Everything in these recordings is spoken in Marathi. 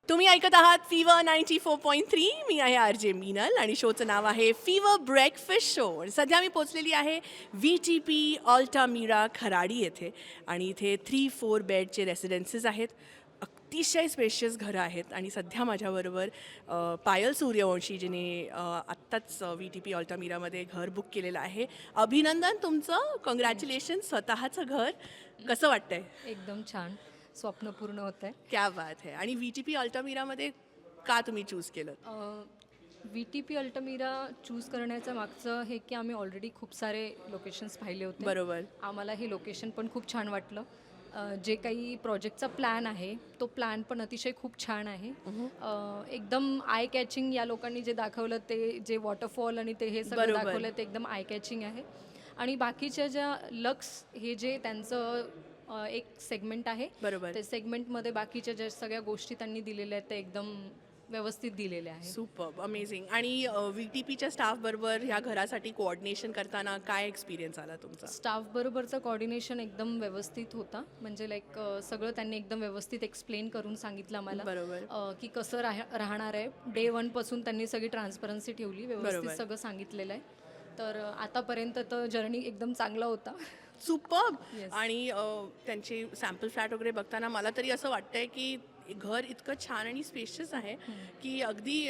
तुम्ही ऐकत आहात फीवर 94.3. मी आहे RJ मीनल आणि शोचं नाव आहे फीवर ब्रेकफास्ट शो. सध्या मी पोचलेली आहे VTP ऑल्टामिरा खराडी येथे आणि इथे 3-4 बेडचे रेसिडेन्सीज आहेत. अतिशय स्पेशियस घरं आहेत आणि सध्या माझ्याबरोबर पायल सूर्यवंशी जिने आत्ताच VTP ऑल्टामिरामध्ये घर बुक केलेलं आहे. अभिनंदन तुमचं, कॉंग्रॅच्युलेशन. स्वतःचं घर कसं वाटतंय? एकदम छान. स्वप्न पूर्ण होत आहे. क्या बात है. आणि VTP ऑल्टामिरामध्ये का तुम्ही चूज केलं? VTP अल्टमिरा चूज करण्याचं मागचं हे की आम्ही ऑलरेडी खूप सारे लोकेशन्स पाहिले होते. बरोबर. आम्हाला हे लोकेशन पण खूप छान वाटलं. जे काही प्रोजेक्टचा प्लॅन आहे तो प्लॅन पण अतिशय खूप छान आहे. एकदम आय कॅचिंग या लोकांनी जे दाखवलं ते जे वॉटरफॉल आणि ते हे सगळं बरोबर. दाखवलं ते एकदम आय कॅचिंग आहे. आणि बाकीच्या ज्या लक्स हे जे त्यांचं एक सेगमेंट आहे. बरोबर. ते सेगमेंटमध्ये बाकीच्या ज्या सगळ्या गोष्टी त्यांनी दिलेल्या आहेत ते एकदम व्यवस्थित दिलेल्या आहेत. Superb, amazing. आणि VTPच्या स्टाफबरोबर ह्या घरासाठी कोऑर्डिनेशन करताना काय एक्सपिरियन्स आला तुमचा? स्टाफ बरोबरचं कॉर्डिनेशन एकदम व्यवस्थित होता. म्हणजे लाईक सगळं त्यांनी एकदम व्यवस्थित एक्सप्लेन करून सांगितलं आम्हाला. बरोबर. की कसं राहणार आहे. डे 1 पासून त्यांनी सगळी ट्रान्सपरन्सी ठेवली, व्यवस्थित बरोबर. सगळं सांगितलेलं आहे. तर आतापर्यंत तर जर्नी एकदम चांगला होता. सुपर्ब. Yes. आणि त्यांचे सॅम्पल फ्लॅट वगैरे बघताना मला तरी असं वाटतंय की घर इतकं छान आणि स्पेशियस आहे की अगदी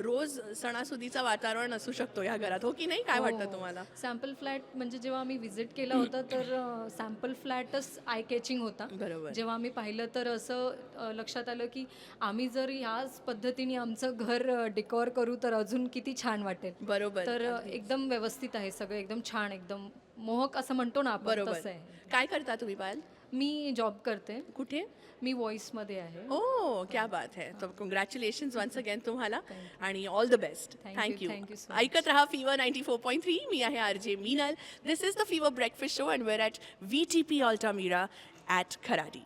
रोज सणासुदीचं वातावरण असू शकतो या घरात, हो की नाही? काय वाटतं तुम्हाला? सॅम्पल फ्लॅट म्हणजे जेव्हा आम्ही व्हिजिट केला होता तर सॅम्पल फ्लॅटच आय कॅचिंग होता. बरोबर. जेव्हा आम्ही पाहिलं तर असं लक्षात आलं की आम्ही जर ह्याच पद्धतीने आमचं घर डेकोर करू तर अजून किती छान वाटेल. बरोबर. तर एकदम व्यवस्थित आहे सगळं, एकदम छान, एकदम मोहक असं म्हणतो ना आपण, बरोबर. तसं आहे. काय करता तुम्ही पायल? मी जॉब करते. कुठे? मी व्हॉइसमध्ये आहे. ओ, क्या बात है. तर कॉंग्रॅच्युलेशन्स वन्स अगेन तुम्हाला आणि all the best. Thank you. Thank you. Thank you so much. ऐकत रहा फीवर 94.3. मी आहे RJ Meenal. This is the Fever breakfast show and we're at VTP Altamira at Kharadi.